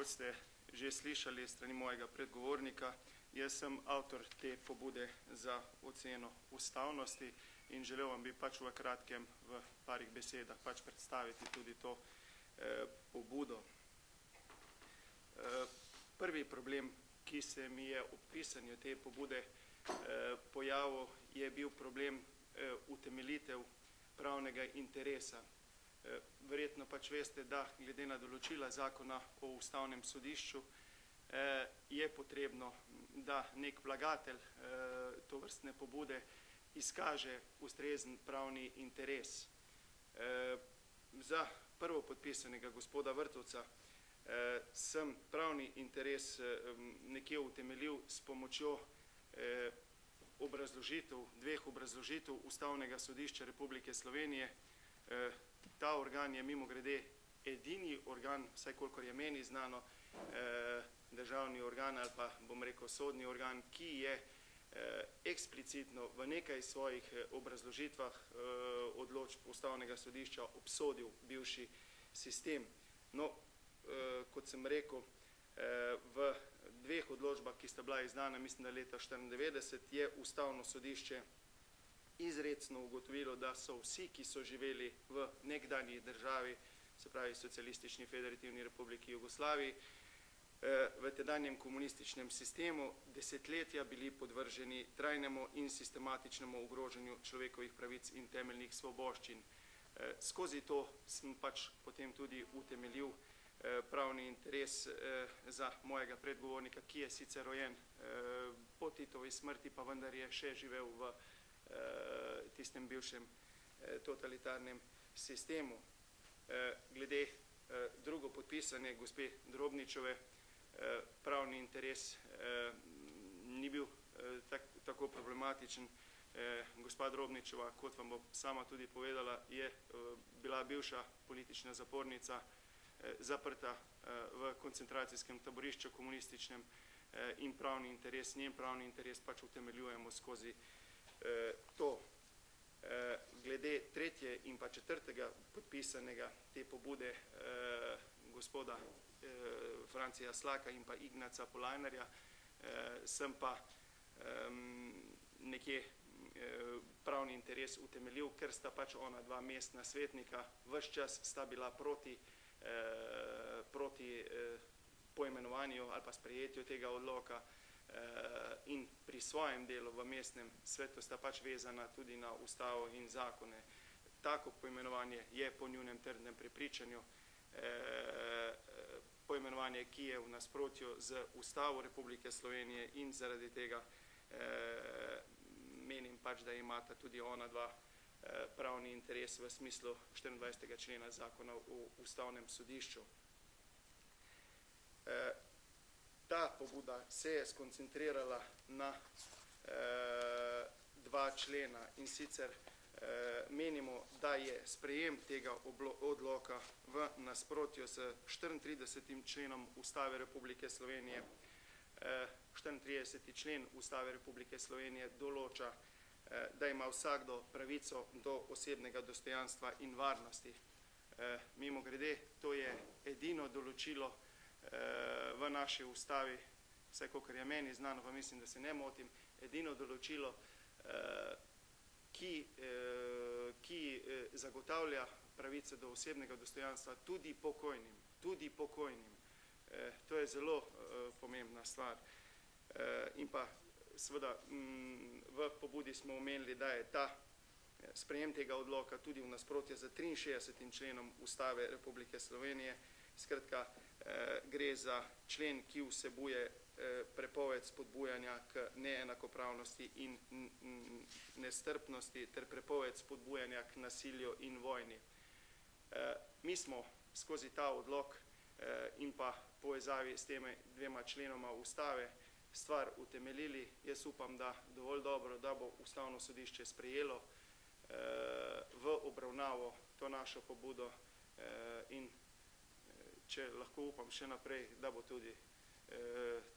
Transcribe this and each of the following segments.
kot ste že slišali strani mojega predgovornika, jaz sem avtor te pobude za oceno ustavnosti in želel vam bi pač v kratkem v parih besedah pač predstaviti tudi to pobudo. Prvi problem, ki se mi je ob pisanju te pobude pojavil, je bil problem utemeljitev pravnega interesa. Verjetno pač veste, da glede na določila zakona o ustavnem sodišču je potrebno, da nek vlagatelj tovrstne pobude izkaže ustrezen pravni interes. Za prvopodpisanega gospoda Vrtovca sem pravni interes nekje utemeljil s pomočjo dveh obrazložitev Ustavnega sodišča Republike Slovenije. Ta organ je mimogrede edini organ, vsaj kolikor je meni znano, državni organ ali pa bom rekel sodni organ, ki je eksplicitno v nekaj svojih obrazložitvah odločb Ustavnega sodišča obsodil bivši sistem. No, kot sem rekel, v dveh odločbah, ki sta bila izdana, mislim, da leta 1994, je Ustavno sodišče izrecno ugotovilo, da so vsi, ki so živeli v nekdanji državi, se pravi Socialistični federativni republiki Jugoslaviji, v tedanjem komunističnem sistemu desetletja bili podvrženi trajnemu in sistematičnemu ogrožanju človekovih pravic in temeljnih svoboščin. Skozi to sem pač potem tudi utemeljil pravni interes za mojega predgovornika, ki je sicer rojen po Titovi smrti, pa vendar je še živel v tistem bivšem totalitarnem sistemu. Glede drugo podpisane gospe Drobničeve, pravni interes ni bil tako problematičen. Gospa Drobničeva, kot vam bo sama tudi povedala, je bila bivša politična zapornica, zaprta v koncentracijskem taborišču komunističnem in njen pravni interes pač utemeljujemo skozi to. Glede tretje in pa četrtega podpisanega te pobude gospoda Francija Slaka in pa Ignaca Polajnarja sem pa nekje pravni interes utemeljil, ker sta pač ona dva mestna svetnika, ves čas sta bila proti poimenovanju ali pa sprejetju tega odloka in pri svojem delu v mestnem svetu sta pač vezana tudi na ustavo in zakone. Tako poimenovanje je po njunem trdnem prepričanju poimenovanje, ki je v nasprotju z Ustavo Republike Slovenije in zaradi tega menim pač, da imata tudi ona dva pravni interes v smislu 24. člena zakona o ustavnem sodišču. Ta pobuda se je skoncentrirala na dva člena in sicer menimo, da je sprejem tega odloka v nasprotju s 34. členom Ustave Republike Slovenije. 34. člen Ustave Republike Slovenije določa, da ima vsakdo pravico do osebnega dostojanstva in varnosti. Mimogrede, to je edino določilo v naši ustavi, vsaj kolikor je meni znano, pa mislim, da se ne motim, edino določilo, ki zagotavlja pravice do osebnega dostojanstva tudi pokojnim. To je zelo pomembna stvar. In pa seveda v pobudi smo omenili, da je ta sprejem tega odloka tudi v nasprotju z 63. členom Ustave Republike Slovenije. Skratka, gre za člen, ki vsebuje prepoved spodbujanja k neenakopravnosti in nestrpnosti ter prepoved spodbujanja k nasilju in vojni. Mi smo skozi ta odlok in pa povezavi s temi dvema členoma ustave stvar utemeljili. Jaz upam, da dovolj dobro, da bo Ustavno sodišče sprejelo v obravnavo to našo pobudo in če lahko upam še naprej, da bo tudi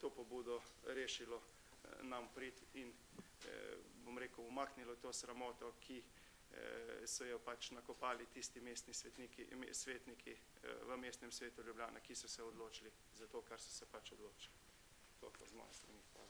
to pobudo rešilo nam prid in bom rekel, umaknilo to sramoto, ki so jo pač nakopali tisti mestni svetniki v mestnem svetu Ljubljana, ki so se odločili za to, kar so se pač odločili. Toliko z moje strani. Hvala.